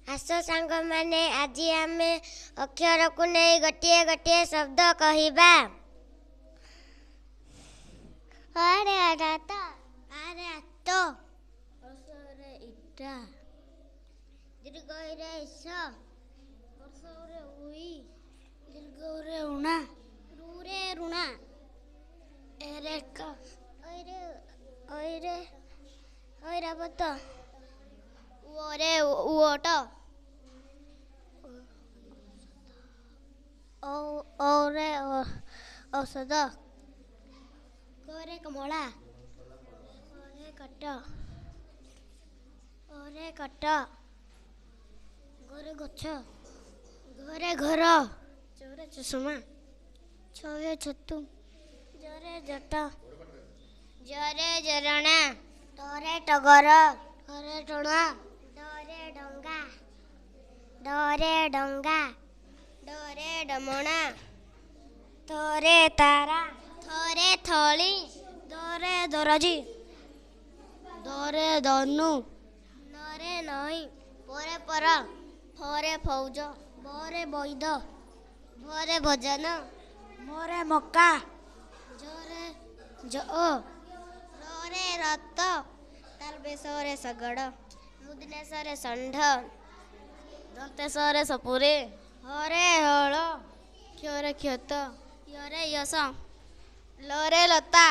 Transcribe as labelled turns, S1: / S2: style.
S1: आस सांग माने आज आम अक्षर को नहीं गोटे गोटे शब्द कहवा। अरे अरात आरे आत असरे इटा दीर्घ रे इस वर्षरे उई दीर्घ रे उणा रे ऋणा एरे क ओरे ओरे ओरावत ओरे ओट ओरे औषध गोरे कमला ओरे कट गोरे गछ घरे घर चोरे चषमा छवे छतु जरे जट जरे जरणा टरे टगर घरे टणा डरे डंगा डरे डमणा तरे तारा थरे थली दरे दरजी दरे दनु नरे नई परे पर फरे फौज बरे बैद भरे भजन मोरे मक्का जरे जो रे रत तालबेसरे सगड़ मुदनेसरे षंढ दंतेसरे सपुरे हरे हल क्षरे क्षत यरे यश लरे लता